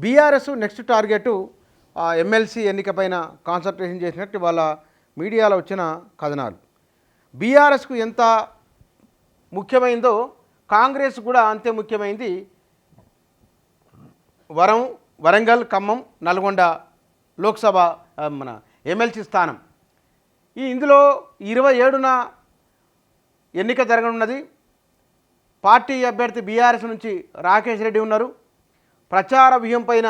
BRS next target MLC ఎన్నికపైన concentration చేసినట్టు వాళ్ళ మీడియాలో వచ్చిన కథనాలు. బీఆర్ఎస్కు ఎంత ముఖ్యమైందో కాంగ్రెస్ కూడా అంతే ముఖ్యమైంది. వరంగల్, ఖమ్మం, నల్గొండ లోక్సభ మన ఎమ్మెల్సీ స్థానం. ఇందులో 27న ఎన్నిక జరగనున్నది. పార్టీ అభ్యర్థి బీఆర్ఎస్ నుంచి రాకేష్ రెడ్డి ఉన్నారు. ప్రచార వ్యూహం పైన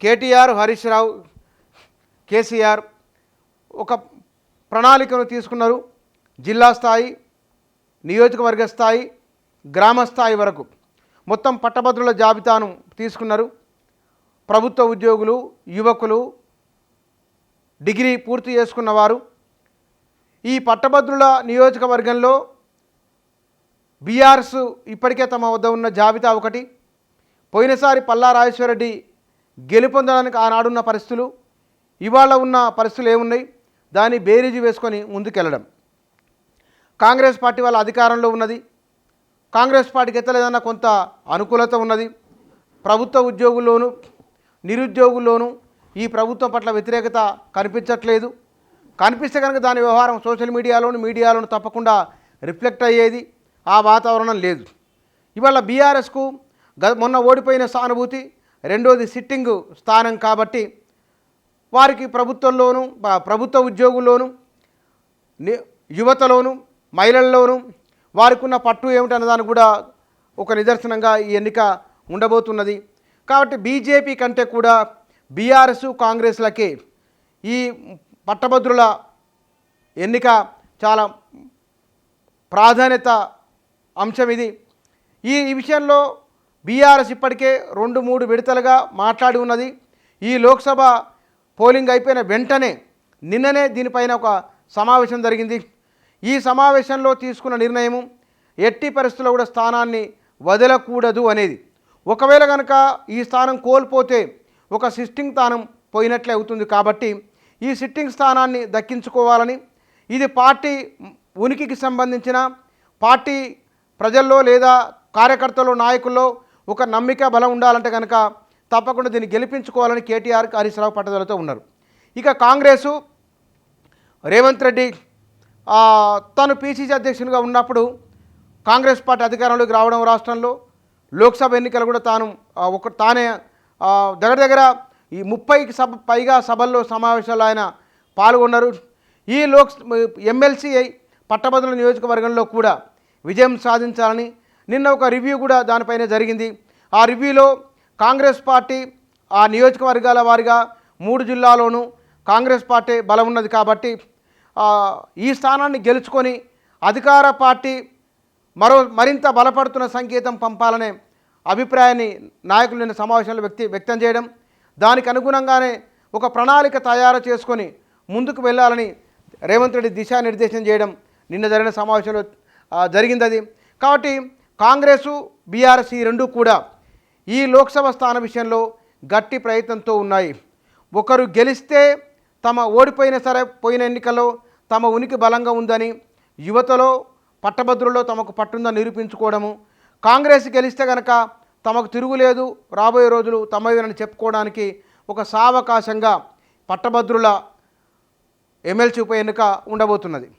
కేటీఆర్, హరీష్ రావు, కేసీఆర్ ఒక ప్రణాళికను తీసుకున్నారు. జిల్లా స్థాయి, నియోజకవర్గ స్థాయి, గ్రామ స్థాయి వరకు మొత్తం పట్టభద్రుల జాబితాను తీసుకున్నారు. ప్రభుత్వ ఉద్యోగులు, యువకులు, డిగ్రీ పూర్తి చేసుకున్నవారు. ఈ పట్టభద్రుల నియోజకవర్గంలో బీఆర్ఎస్ ఇప్పటికే తమ వద్ద ఉన్న జాబితా ఒకటి. పోయినసారి పల్లా రాజేశ్వరరెడ్డి గెలుపొందడానికి ఆనాడున్న పరిస్థితులు, ఇవాళ ఉన్న పరిస్థితులు ఏమున్నాయి, దాన్ని బేరీజు వేసుకొని ముందుకెళ్ళడం. కాంగ్రెస్ పార్టీ వాళ్ళ అధికారంలో ఉన్నది. కాంగ్రెస్ పార్టీకి ఎత్తలేదన్న కొంత అనుకూలత ఉన్నది. ప్రభుత్వ ఉద్యోగుల్లోనూ నిరుద్యోగుల్లోనూ ఈ ప్రభుత్వం పట్ల వ్యతిరేకత కనిపించట్లేదు. కనిపిస్తే కనుక దాని వ్యవహారం సోషల్ మీడియాలోను తప్పకుండా రిఫ్లెక్ట్ అయ్యేది. ఆ వాతావరణం లేదు. ఇవాళ బీఆర్ఎస్కు మొన్న ఓడిపోయిన సానుభూతి, రెండోది సిట్టింగ్ స్థానం కాబట్టి వారికి ప్రభుత్వంలోనూ, ప్రభుత్వ ఉద్యోగుల్లోనూ, యువతలోనూ, మహిళల్లోనూ వారికి ఉన్న పట్టు ఏమిటన్న దానికి కూడా ఒక నిదర్శనంగా ఈ ఎన్నిక ఉండబోతున్నది. కాబట్టి బీజేపీ కంటే కూడా బీఆర్ఎస్, కాంగ్రెస్లకే ఈ పట్టభద్రుల ఎన్నిక చాలా ప్రాధాన్యత అంశం ఇది. ఈ విషయంలో బీఆర్ఎస్ ఇప్పటికే 2-3 విడతలుగా మాట్లాడి ఉన్నది. ఈ లోక్సభ పోలింగ్ అయిపోయిన వెంటనే నిన్ననే దీనిపైన ఒక సమావేశం జరిగింది. ఈ సమావేశంలో తీసుకున్న నిర్ణయం ఎట్టి పరిస్థితుల్లో కూడా స్థానాన్ని వదలకూడదు అనేది. ఒకవేళ కనుక ఈ స్థానం కోల్పోతే ఒక సిట్టింగ్ స్థానం పోయినట్లే అవుతుంది. కాబట్టి ఈ సిట్టింగ్ స్థానాన్ని దక్కించుకోవాలని, ఇది పార్టీ ఉనికికి సంబంధించిన, పార్టీ ప్రజల్లో లేదా కార్యకర్తల్లో, నాయకుల్లో ఒక నమ్మిక బలం ఉండాలంటే కనుక తప్పకుండా దీన్ని గెలిపించుకోవాలని కేటీఆర్, హరీష్ రావు పట్టుదలతో ఉన్నారు. ఇక కాంగ్రెసు రేవంత్ రెడ్డి తను పీసీసీ అధ్యక్షునిగా ఉన్నప్పుడు కాంగ్రెస్ పార్టీ అధికారంలోకి రావడం, రాష్ట్రంలో లోక్సభ ఎన్నికలు కూడా తానే దగ్గర ఈ 30కి పైగా సభల్లో, సమావేశాల్లో ఆయన పాల్గొన్నారు. ఈ ఎమ్మెల్సీ పట్టభద్రుల నియోజకవర్గంలో కూడా విజయం సాధించాలని నిన్న ఒక రివ్యూ కూడా దానిపైన జరిగింది. ఆ రివ్యూలో కాంగ్రెస్ పార్టీ ఆ నియోజకవర్గాల వారిగా 3 జిల్లాల్లోనూ కాంగ్రెస్ పార్టీ బలం ఉన్నది. కాబట్టి ఈ స్థానాన్ని గెలుచుకొని అధికార పార్టీ మరింత బలపడుతున్న సంకేతం పంపాలనే అభిప్రాయాన్ని నాయకులు నిన్న సమావేశంలో వ్యక్తం చేయడం, దానికి అనుగుణంగానే ఒక ప్రణాళిక తయారు చేసుకొని ముందుకు వెళ్ళాలని రేవంత్ రెడ్డి దిశానిర్దేశం చేయడం నిన్న జరిగిన సమావేశంలో జరిగింది అది. కాబట్టి కాంగ్రెసు, బీఆర్ఎస్ ఈ రెండు కూడా ఈ లోక్సభ స్థాన విషయంలో గట్టి ప్రయత్నంతో ఉన్నాయి. ఒకరు గెలిస్తే ఓడిపోయినా సరే పోయిన ఎన్నికల్లో తమ ఉనికి బలంగా ఉందని, యువతలో, పట్టభద్రుల్లో తమకు పట్టుందని నిరూపించుకోవడము, కాంగ్రెస్ గెలిస్తే కనుక తమకు తిరుగులేదు, రాబోయే రోజులు తమవేనని చెప్పుకోవడానికి ఒక సావకాశంగా పట్టభద్రుల ఎమ్మెల్సీ ఉప ఎన్నిక ఉండబోతున్నది.